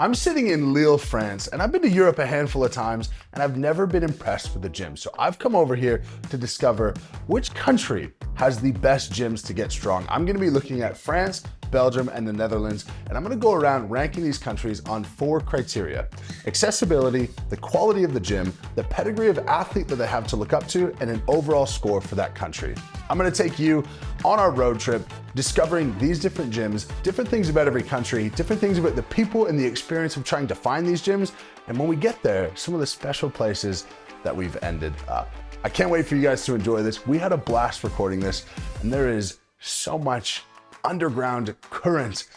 I'm sitting in Lille, France, and I've been to Europe a handful of times, and I've never been impressed with the gym. So I've come over here to discover which country has the best gyms to get strong. I'm gonna be looking at France, Belgium, and the Netherlands, and I'm gonna go around ranking these countries on 4 criteria: accessibility, the quality of the gym, the pedigree of athlete that they have to look up to, and an overall score for that country. I'm gonna take you on our road trip, discovering these different gyms, different things about every country, different things about the people and the experience of trying to find these gyms, and when we get there, some of the special places that we've ended up. I can't wait for you guys to enjoy this. We had a blast recording this, and there is so much underground current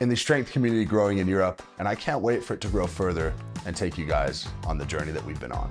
in the strength community growing in Europe, and I can't wait for it to grow further and take you guys on the journey that we've been on.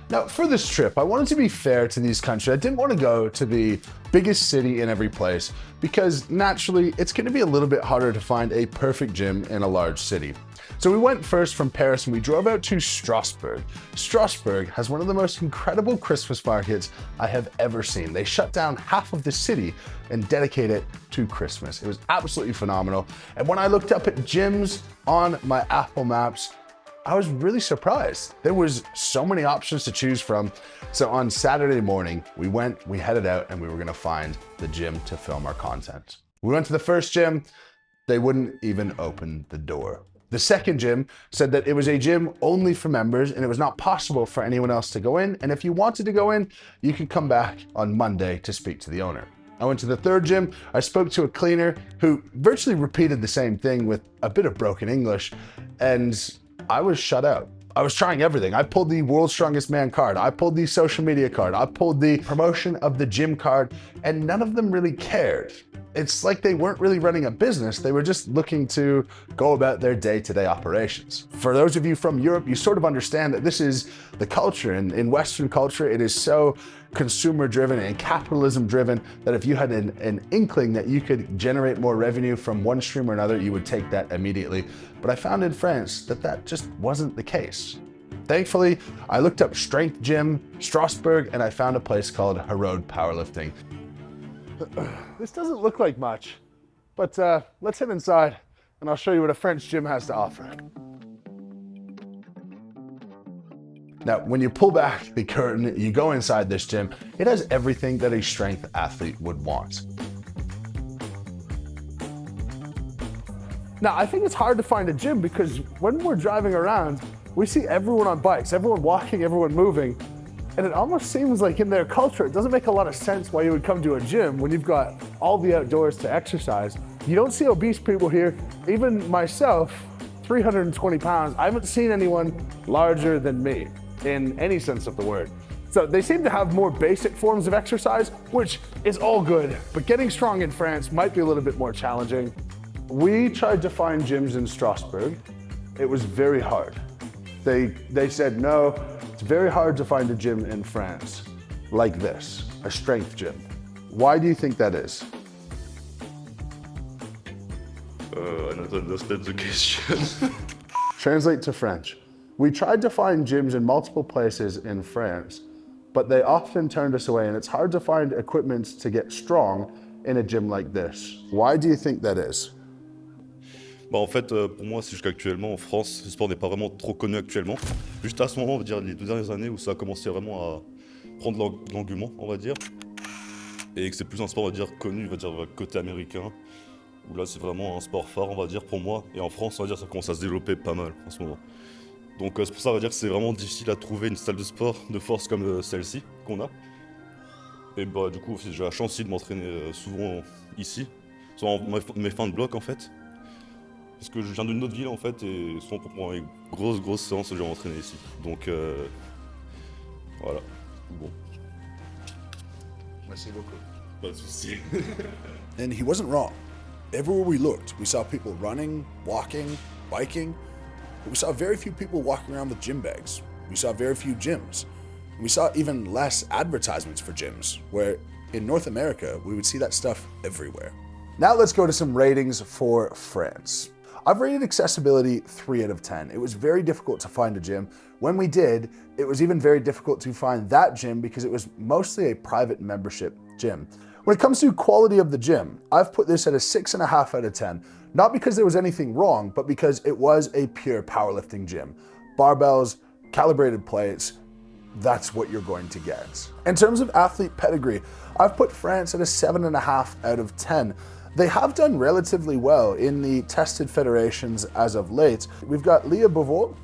Now, for this trip, I wanted to be fair to these countries. I didn't want to go to the biggest city in every place because naturally it's going to be a little bit harder to find a perfect gym in a large city. So we went first from Paris and we drove out to Strasbourg. Strasbourg has one of the most incredible Christmas markets I have ever seen. They shut down half of the city and dedicate it to Christmas. It was absolutely phenomenal. And when I looked up at gyms on my Apple Maps, I was really surprised. There was so many options to choose from. So on Saturday morning, we headed out and we were gonna find the gym to film our content. We went to the first gym, they wouldn't even open the door. The second gym said that it was a gym only for members and it was not possible for anyone else to go in. And if you wanted to go in, you could come back on Monday to speak to the owner. I went to the third gym, I spoke to a cleaner who virtually repeated the same thing with a bit of broken English, and I was shut out. I was trying everything. I pulled the World's Strongest Man card. I pulled the social media card. I pulled the promotion of the gym card, and none of them really cared. It's like they weren't really running a business. They were just looking to go about their day-to-day operations. For those of you from Europe, you sort of understand that this is the culture. And in Western culture, it is so consumer-driven and capitalism-driven that if you had an inkling that you could generate more revenue from one stream or another, you would take that immediately. But I found in France that that just wasn't the case. Thankfully, I looked up Strength Gym, Strasbourg, and I found a place called Hague Powerlifting. This doesn't look like much, but let's head inside and I'll show you what a French gym has to offer. Now, when you pull back the curtain, you go inside this gym, it has everything that a strength athlete would want. Now, I think it's hard to find a gym because when we're driving around, we see everyone on bikes, everyone walking, everyone moving. And it almost seems like in their culture, it doesn't make a lot of sense why you would come to a gym when you've got all the outdoors to exercise. You don't see obese people here. Even myself, 320 pounds, I haven't seen anyone larger than me in any sense of the word. So they seem to have more basic forms of exercise, which is all good, but getting strong in France might be a little bit more challenging. We tried to find gyms in Strasbourg. It was very hard. They said, no, it's very hard to find a gym in France like this, a strength gym. Why do you think that is? I don't understand the question. Translate to French. We tried to find gyms in multiple places in France, but they often turned us away, and it's hard to find equipment to get strong in a gym like this. Why do you think that is? Bah en fait, pour moi, c'est jusqu'actuellement en France, le sport n'est pas vraiment trop connu actuellement. Juste à ce moment, on va dire les 2 dernières années où ça a commencé vraiment à prendre l'engouement, on va dire. Et que c'est plus un sport, on va dire, connu, on va dire, côté américain. Où là, c'est vraiment un sport phare, on va dire, pour moi. Et en France, on va dire, ça commence à se développer pas mal en ce moment. Donc c'est pour ça, on va dire que c'est vraiment difficile à trouver une salle de sport de force comme celle-ci qu'on a. Et bah du coup, j'ai la chance aussi de m'entraîner souvent ici, soit en mes fins de bloc en fait. Parce que je viens d'une autre ville en fait, et souvent pour prendre une grosse séance, je vais m'entraîner ici. Donc voilà, bon. Merci beaucoup. Pas de soucis. And he wasn't wrong. Everywhere we looked, we saw people running, walking, biking, but we saw very few people walking around with gym bags. We saw very few gyms. And we saw even less advertisements for gyms, where in North America, we would see that stuff everywhere. Now let's go to some ratings for France. I've rated accessibility 3 out of 10. It was very difficult to find a gym. When we did, it was even very difficult to find that gym because it was mostly a private membership gym. When it comes to quality of the gym, I've put this at a 6.5 out of 10. Not because there was anything wrong, but because it was a pure powerlifting gym. Barbells, calibrated plates, that's what you're going to get. In terms of athlete pedigree, I've put France at a 7.5 out of 10. They have done relatively well in the tested federations as of late. We've got Leah Beauvau,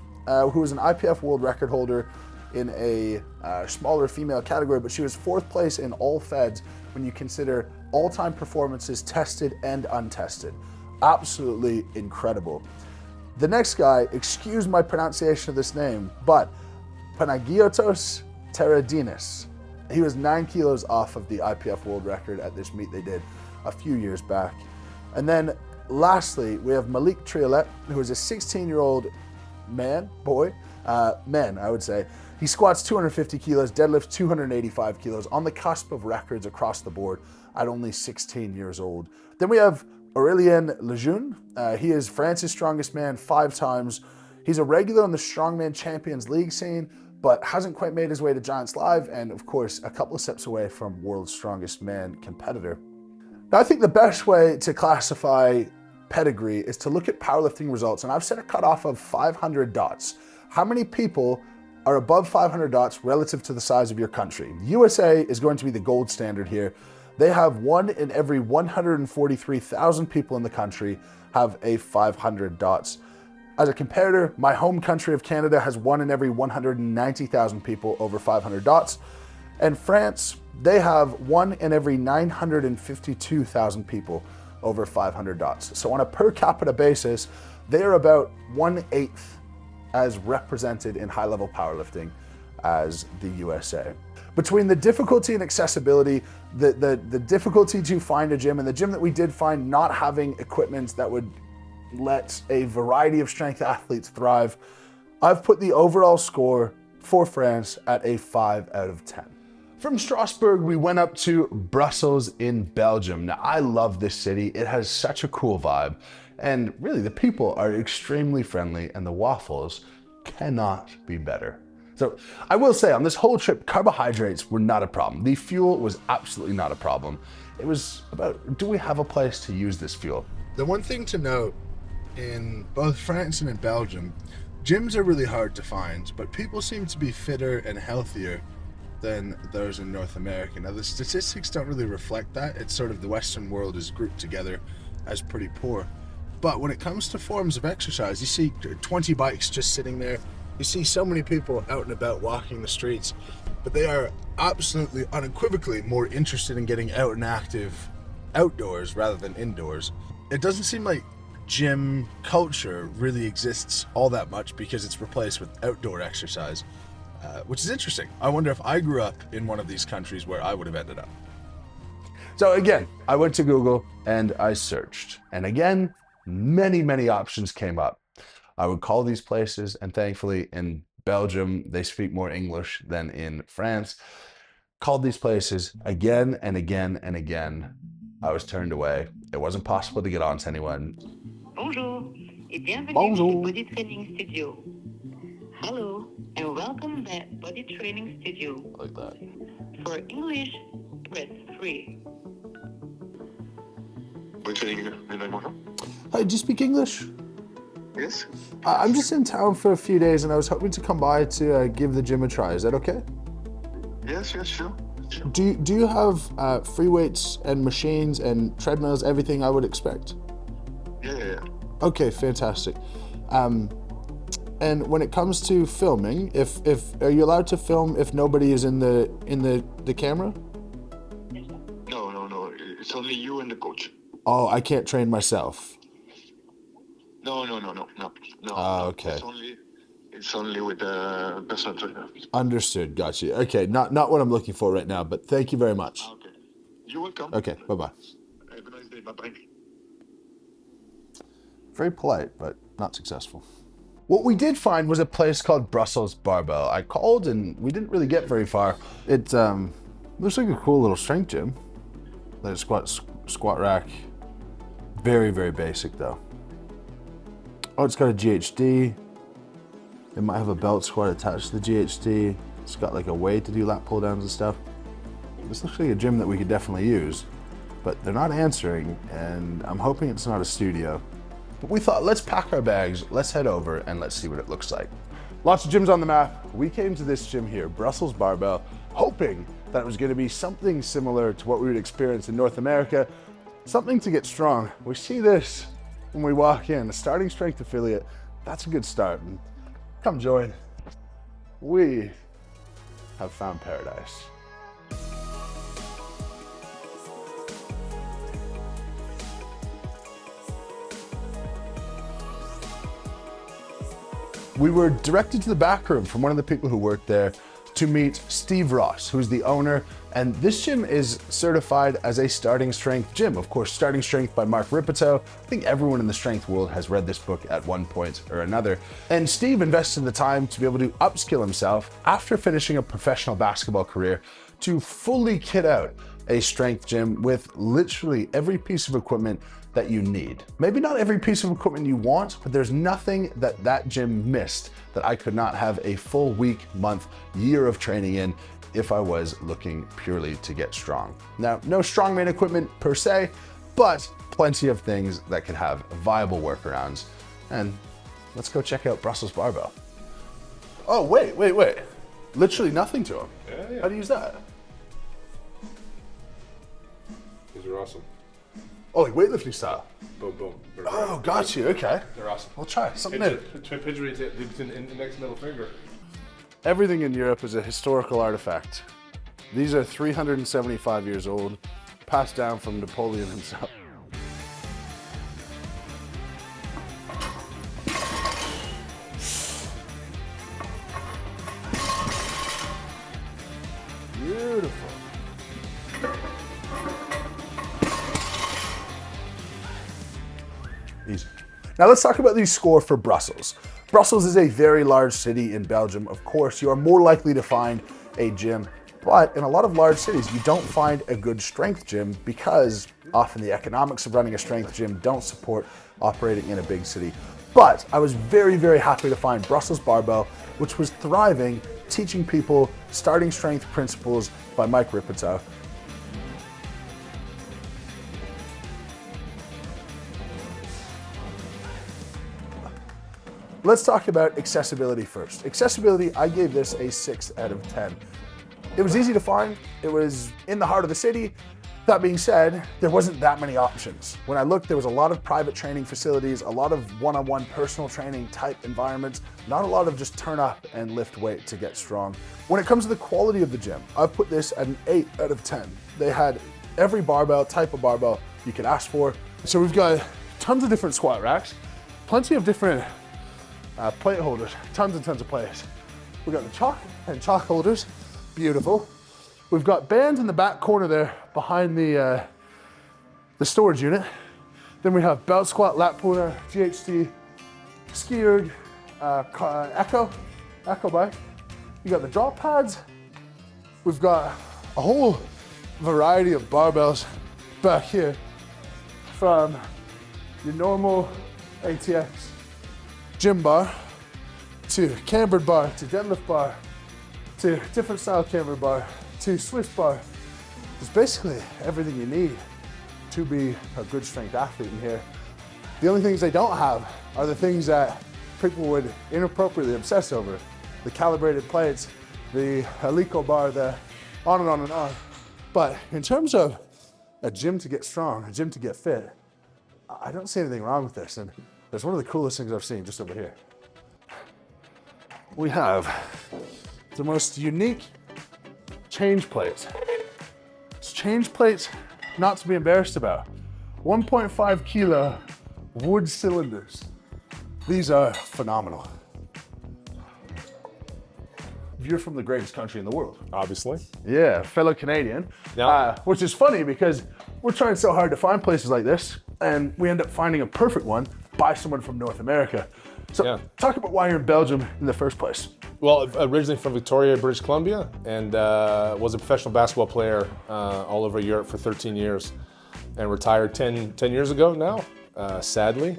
who is an IPF world record holder in a smaller female category, but she was 4th place in all feds when you consider all-time performances tested and untested. Absolutely incredible. The next guy, excuse my pronunciation of this name, but Panagiotis Teradinis. He was 9 kilos off of the IPF world record at this meet they did a few years back. And then lastly, we have Malik Triolet, who is a 16-year-old man, I would say. He squats 250 kilos, deadlifts 285 kilos, on the cusp of records across the board at only 16 years old. Then we have Aurélien Lejeune. He is France's strongest man 5 times. He's a regular on the Strongman Champions League scene, but hasn't quite made his way to Giants Live, and of course, a couple of steps away from World's Strongest Man competitor. Now, I think the best way to classify pedigree is to look at powerlifting results, and I've set a cutoff of 500 dots. How many people are above 500 dots relative to the size of your country? USA is going to be the gold standard here. They have 1 in every 143,000 people in the country have a 500 dots. As a comparator, my home country of Canada has 1 in every 190,000 people over 500 dots. And France, they have 1 in every 952,000 people over 500 dots. So on a per capita basis, they are about 1/8 as represented in high-level powerlifting as the USA. Between the difficulty and accessibility, the difficulty to find a gym, and the gym that we did find not having equipment that would let a variety of strength athletes thrive, I've put the overall score for France at a 5 out of 10. From Strasbourg, we went up to Brussels in Belgium. Now, I love this city. It has such a cool vibe. And really, the people are extremely friendly, and the waffles cannot be better. So I will say, on this whole trip, carbohydrates were not a problem. The fuel was absolutely not a problem. It was about, do we have a place to use this fuel? The one thing to note in both France and in Belgium, gyms are really hard to find, but people seem to be fitter and healthier than those in North America. Now, the statistics don't really reflect that. It's sort of the Western world is grouped together as pretty poor. But when it comes to forms of exercise, you see 20 bikes just sitting there. You see so many people out and about walking the streets, but they are absolutely unequivocally more interested in getting out and active outdoors rather than indoors. It doesn't seem like gym culture really exists all that much because it's replaced with outdoor exercise, which is interesting. I wonder if I grew up in one of these countries where I would have ended up. So again, I went to Google and I searched, and again, many options came up. I would call these places, and thankfully in Belgium, they speak more English than in France. Called these places again and again and again. I was turned away. It wasn't possible to get on to anyone. Bonjour et bienvenue Bonjour. chez Body Training Studio. Hello and welcome at Body Training Studio. Like that. For English, press 3. Body training, bonjour. Hi, do you speak English? Yes? I'm just in town for a few days and I was hoping to come by to give the gym a try. Is that okay? Yes, sure. Do you have free weights and machines and treadmills, everything I would expect? Yeah. Okay, fantastic. And when it comes to filming, if are you allowed to film if nobody is in the camera? No. It's only you and the coach. Oh, I can't train myself. No. Okay. It's only with the personal trainer. Understood. Got you. Okay, not what I'm looking for right now, but thank you very much. Okay. You're welcome. Okay, bye-bye. Have a nice day. Bye-bye. Very polite, but not successful. What we did find was a place called Brussels Barbell. I called and we didn't really get very far. It looks like a cool little strength gym. There's squat rack. Very basic though. Oh, it's got a GHD. It might have a belt squat attached to the GHD. It's got like a way to do lat pull downs and stuff. This looks like a gym that we could definitely use, but they're not answering, and I'm hoping it's not a studio. But we thought, let's pack our bags, let's head over, and let's see what it looks like. Lots of gyms on the map. We came to this gym here, Brussels Barbell, hoping that it was gonna be something similar to what we would experience in North America, something to get strong. We see this when we walk in, a starting strength affiliate. That's a good start. And come join. We have found paradise. We were directed to the back room from one of the people who worked there to meet Steve Ross, who's the owner. And this gym is certified as a starting strength gym. Of course, Starting Strength by Mark Rippetoe. I think everyone in the strength world has read this book at one point or another. And Steve invested the time to be able to upskill himself after finishing a professional basketball career to fully kit out a strength gym with literally every piece of equipment that you need. Maybe not every piece of equipment you want, but there's nothing that that gym missed that I could not have a full week, month, year of training in if I was looking purely to get strong. Now, no strongman equipment per se, but plenty of things that could have viable workarounds. And let's go check out Brussels Barbell. Oh, wait. Literally nothing to them. Yeah. How do you use that? These are awesome. Oh, like weightlifting style. Boom, boom. Oh, got you. Okay. They're awesome. We'll try something new. Picture in the next middle finger. Everything in Europe is a historical artifact. These are 375 years old, passed down from Napoleon himself. Beautiful. Easy. Now let's talk about the score for Brussels. Brussels is a very large city in Belgium. Of course, you are more likely to find a gym, but in a lot of large cities, you don't find a good strength gym because often the economics of running a strength gym don't support operating in a big city. But I was very, very happy to find Brussels Barbell, which was thriving, teaching people starting strength principles by Mike Rippetoe. Let's talk about accessibility first. Accessibility, I gave this a 6 out of 10. It was easy to find. It was in the heart of the city. That being said, there wasn't that many options. When I looked, there was a lot of private training facilities, a lot of one-on-one personal training type environments, not a lot of just turn up and lift weight to get strong. When it comes to the quality of the gym, I've put this at an 8 out of 10. They had every barbell, type of barbell you could ask for. So we've got tons of different squat racks, plenty of different plate holders, tons and tons of plates. We've got the chalk and chalk holders, beautiful. We've got bands in the back corner there behind the storage unit. Then we have belt squat, lat puller, GHD, ski erg, echo bike. You got the drop pads. We've got a whole variety of barbells back here, from your normal ATX gym bar to cambered bar to deadlift bar to different style cambered bar to Swiss bar. There's basically everything you need to be a good strength athlete in here. The only things they don't have are the things that people would inappropriately obsess over. The calibrated plates, the helico bar, the on and on and on. But in terms of a gym to get strong, a gym to get fit, I don't see anything wrong with this. And there's one of the coolest things I've seen just over here. We have the most unique change plates. It's change plates not to be embarrassed about. 1.5 kilo wood cylinders. These are phenomenal. You're from the greatest country in the world. Obviously. Yeah, fellow Canadian. Yeah. Which is funny because we're trying so hard to find places like this, and we end up finding a perfect one by someone from North America. So Yeah. talk about why you're in Belgium in the first place. Well, originally from Victoria, British Columbia, and was a professional basketball player all over Europe for 13 years, and retired 10 years ago now, sadly.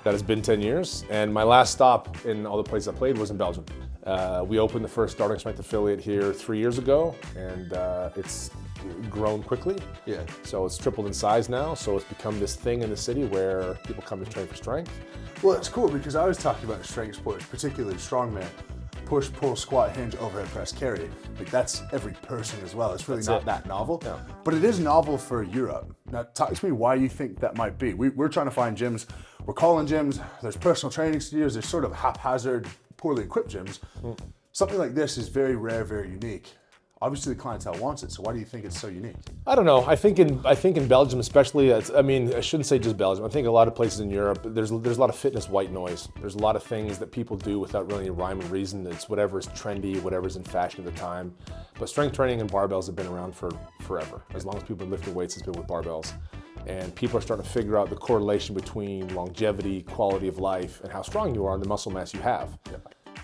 That has been 10 years, and my last stop in all the places I played was in Belgium. We opened the first Starting Strength affiliate here 3 years ago, and it's grown quickly. Yeah. So it's tripled in size now. So it's become this thing in the city where people come to train for strength. Well, it's cool because I was talking about strength sports, particularly strongman. Push, pull, squat, hinge, overhead press, carry. Like that's every person as well. It's really not that novel, but it is novel for Europe. Now, talk to me why you think that might be. We're trying to find gyms. We're calling gyms. There's personal training studios. There's sort of haphazard, poorly equipped gyms. Something like this is very rare, very unique. Obviously, the clientele wants it. So why do you think it's so unique? I don't know. I think in Belgium, especially. I mean, I shouldn't say just Belgium. I think a lot of places in Europe, there's a lot of fitness white noise. There's a lot of things that people do without really a rhyme or reason. It's whatever's trendy, whatever's in fashion at the time. But strength training and barbells have been around for forever. As long as people have been lifting weights, it's been with barbells. And people are starting to figure out the correlation between longevity, quality of life, and how strong you are and the muscle mass you have.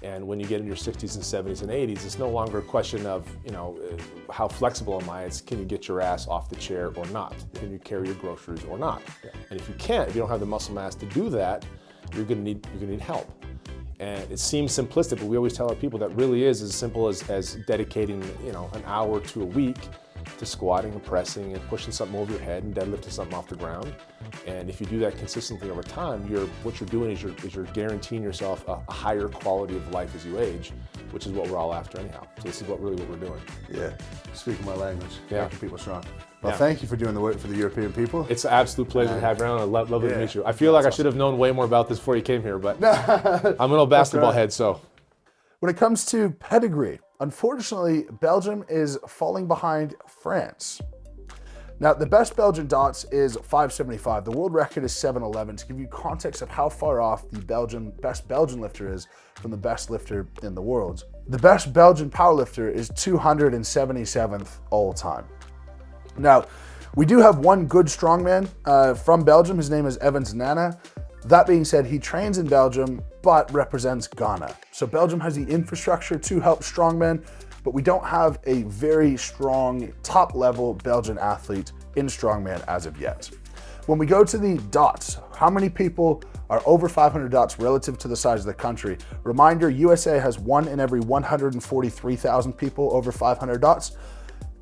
And when you get in your 60s and 70s and 80s, it's no longer a question of, how flexible am I? It's can you get your ass off the chair or not? Can you carry your groceries or not? And if you can't, if you don't have the muscle mass to do that, you're gonna need help. And it seems simplistic, but we always tell our people that really is as simple as dedicating, an hour to a week to squatting and pressing and pushing something over your head and deadlifting something off the ground. And if you do that consistently over time, what you're doing is you're guaranteeing yourself a higher quality of life as you age, which is what we're all after anyhow. So this is what we're doing. Yeah, speaking my language, making people strong. Well, Yeah. thank you for doing the work for the European people. It's an absolute pleasure to have you around. Lovely to meet you. I feel That's like I should have known way more about this before you came here, but I'm an old basketball head, so. When it comes to pedigree, unfortunately, Belgium is falling behind France. Now, the best Belgian dots is 575. The world record is 711. To give you context of how far off the best Belgian lifter is from the best lifter in the world. The best Belgian powerlifter is 277th all time. Now, we do have one good strongman from Belgium. His name is Evans Nana. That being said, he trains in Belgium, but represents Ghana. So Belgium has the infrastructure to help strongmen, but we don't have a very strong top-level Belgian athlete in strongman as of yet. When we go to the dots, how many people are over 500 dots relative to the size of the country? Reminder, USA has 1 in every 143,000 people over 500 dots,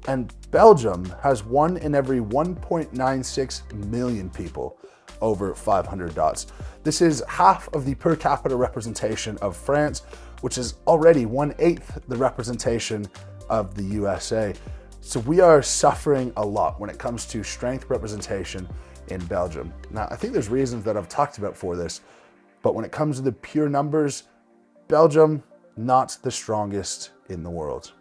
and Belgium has 1 in every 1.96 million people over 500 dots. This is half of the per capita representation of France, which is already 1/8 the representation of the USA. So we are suffering a lot when it comes to strength representation in Belgium. Now, I think there's reasons that I've talked about for this, but when it comes to the pure numbers, Belgium, not the strongest in the world.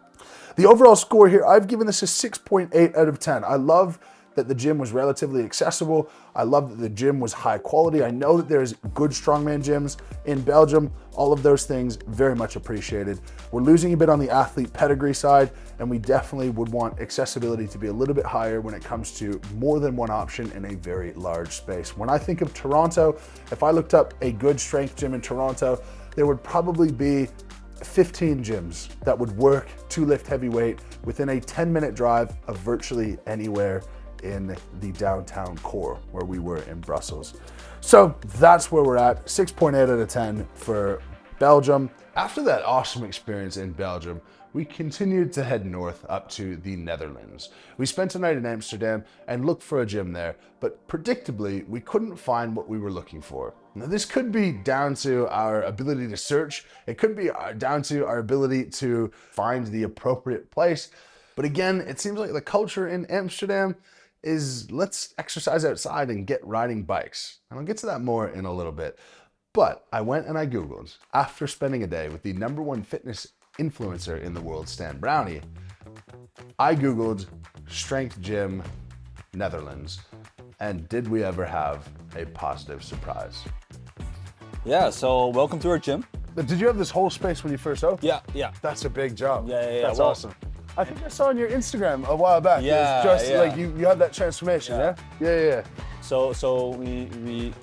The overall score here, I've given this a 6.8 out of 10. I love that the gym was relatively accessible. I love that the gym was high quality. I know that there's good strongman gyms in Belgium. All of those things very much appreciated. We're losing a bit on the athlete pedigree side, and we definitely would want accessibility to be a little bit higher when it comes to more than one option in a very large space. When I think of Toronto, if I looked up a good strength gym in Toronto, there would probably be 15 gyms that would work to lift heavyweight within a 10-minute drive of virtually anywhere in the downtown core where we were in Brussels. So that's where we're at, 6.8 out of 10 for Belgium. After that awesome experience in Belgium, we continued to head north up to the Netherlands. We spent a night in Amsterdam and looked for a gym there, but predictably, we couldn't find what we were looking for. Now, this could be down to our ability to search. It could be down to our ability to find the appropriate place. But again, it seems like the culture in Amsterdam is let's exercise outside and get riding bikes. And I'll get to that more in a little bit. But I went and I Googled, after spending a day with the #1 fitness influencer in the world, Stan Brownie, I Googled strength gym Netherlands. And did we ever have a positive surprise? Yeah, so welcome to our gym. But did you have this whole space when you first opened? Yeah. That's a big job. Yeah. That's Well, awesome. I think I saw on your Instagram a while back. Yeah, It was just yeah. like you had that transformation, yeah? Yeah. So we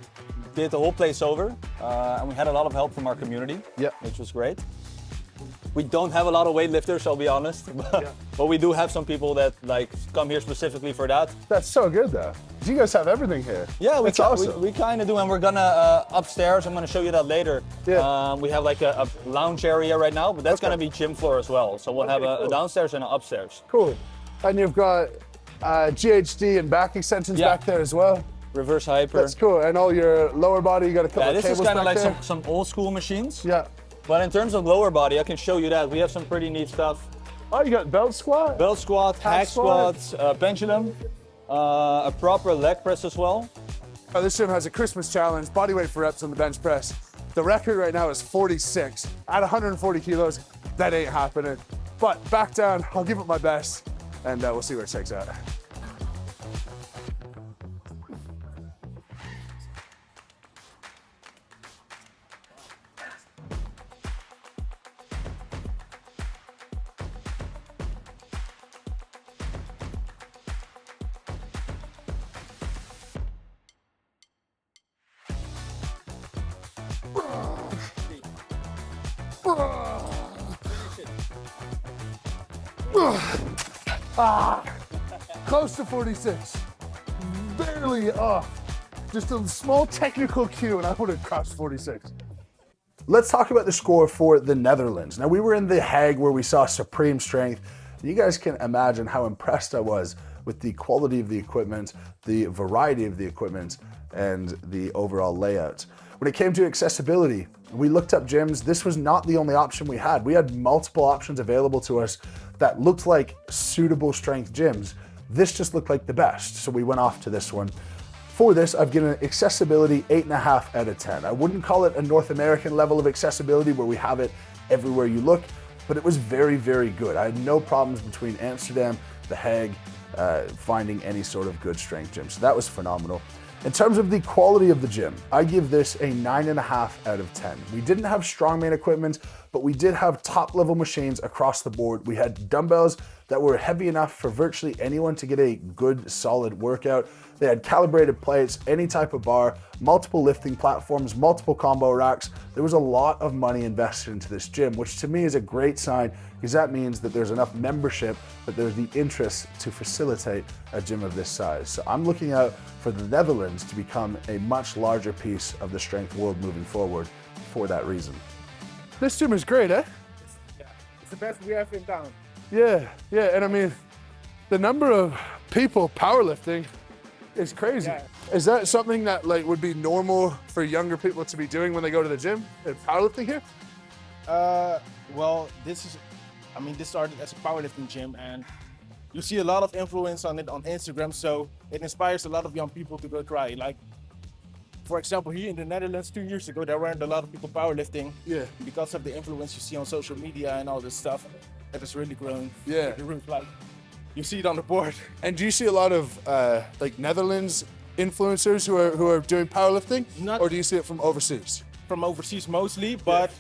did the whole place over, and we had a lot of help from our community, which was great. We don't have a lot of weightlifters, I'll be honest, but we do have some people that like come here specifically for that. That's so good though. You guys have everything here. Yeah, That's awesome. we kind of do, and we're gonna upstairs. I'm gonna show you that later. Yeah. We have like a lounge area right now, but that's gonna be gym floor as well. So we'll have a cool. downstairs and an upstairs. Cool. And you've got GHD and back extensions back there as well. Reverse hyper. That's cool. And all your lower body, you got a couple of this cables is kind of back like there. some old school machines. Yeah. But in terms of lower body, I can show you that. We have some pretty neat stuff. Oh, you got belt squat? Belt squat, hack squat, pendulum, a proper leg press as well. Oh, this gym has a Christmas challenge, bodyweight for reps on the bench press. The record right now is 46. At 140 kilos, that ain't happening. But back down, I'll give it my best, and we'll see where it takes out. Close to 46. Barely off. Just a small technical cue and I would have crossed 46. Let's talk about the score for the Netherlands. Now we were in the Hague where we saw supreme strength. You guys can imagine how impressed I was with the quality of the equipment, the variety of the equipment, and the overall layout. When it came to accessibility, we looked up gyms. This was not the only option we had. We had multiple options available to us that looked like suitable strength gyms. This just looked like the best, so we went off to this one. For this, I've given accessibility 8.5 out of 10. I wouldn't call it a North American level of accessibility where we have it everywhere you look, but it was very, very good. I had no problems between Amsterdam, The Hague, finding any sort of good strength gym. So that was phenomenal. In terms of the quality of the gym, I give this a 9.5 out of 10. We didn't have strongman equipment, but we did have top level machines across the board. We had dumbbells that were heavy enough for virtually anyone to get a good solid workout. They had calibrated plates, any type of bar, multiple lifting platforms, multiple combo racks. There was a lot of money invested into this gym, which to me is a great sign because that means that there's enough membership, that there's the interest to facilitate a gym of this size. So I'm looking out for the Netherlands to become a much larger piece of the strength world moving forward for that reason. This gym is great, eh? Yeah, it's the best we have in town. Yeah, and I mean, the number of people powerlifting is crazy. Yeah. Is that something that like would be normal for younger people to be doing when they go to the gym? Powerlifting here? Well, this started as a powerlifting gym, and you see a lot of influence on it on Instagram, so it inspires a lot of young people to go try. Like, for example, here in the Netherlands 2 years ago, there weren't a lot of people powerlifting. Yeah. Because of the influence you see on social media and all this stuff, it has really grown. Yeah. The roof, like, you see it on the board. And do you see a lot of like Netherlands influencers who are doing powerlifting? Or do you see it from overseas? From overseas mostly, but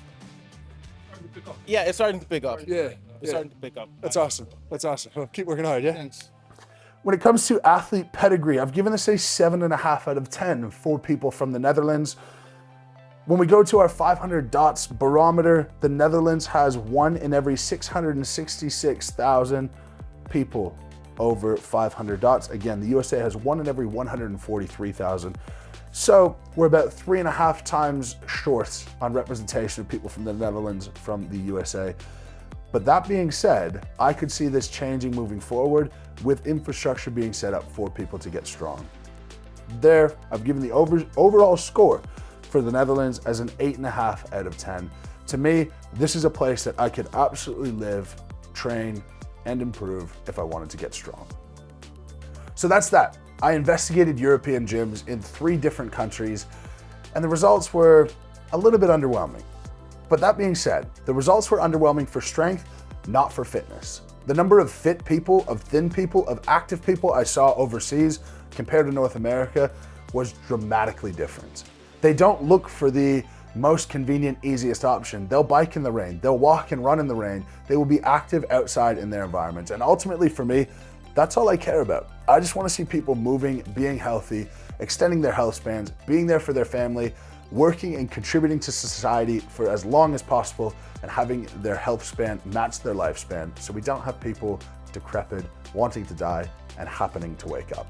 yeah, it's starting to pick up. Yeah. It's starting to pick up. That's awesome. That's awesome. Well, keep working hard, yeah? Thanks. When it comes to athlete pedigree, I've given this a 7.5 out of 10 for people from the Netherlands. When we go to our 500 dots barometer, the Netherlands has 1 in every 666,000 people over 500 dots. Again, the USA has 1 in every 143,000. So we're about 3.5 times short on representation of people from the Netherlands from the USA. But that being said, I could see this changing moving forward with infrastructure being set up for people to get strong. There, I've given the overall score for the Netherlands as an 8.5 out of 10. To me, this is a place that I could absolutely live, train, and improve if I wanted to get strong. So that's that. I investigated European gyms in 3 different countries, and the results were a little bit underwhelming. But that being said, the results were underwhelming for strength, not for fitness. The number of fit people, of thin people, of active people I saw overseas compared to North America was dramatically different. They don't look for the most convenient, easiest option. They'll bike in the rain, they'll walk and run in the rain, they will be active outside in their environment. And ultimately for me, that's all I care about. I just want to see people moving, being healthy, extending their health spans, being there for their family, working and contributing to society for as long as possible, and having their health span match their lifespan so we don't have people decrepit, wanting to die, and happening to wake up.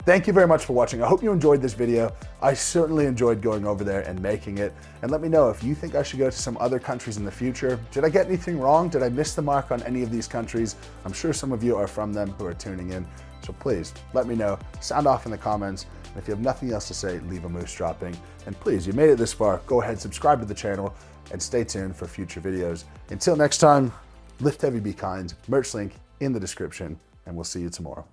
Thank you very much for watching. I hope you enjoyed this video. I certainly enjoyed going over there and making it. And let me know if you think I should go to some other countries in the future. Did I get anything wrong? Did I miss the mark on any of these countries? I'm sure some of you are from them who are tuning in. So please let me know. Sound off in the comments. And if you have nothing else to say, leave a moose dropping. And please, you made it this far, go ahead, subscribe to the channel, and stay tuned for future videos. Until next time, lift heavy, be kind. Merch link in the description, and we'll see you tomorrow.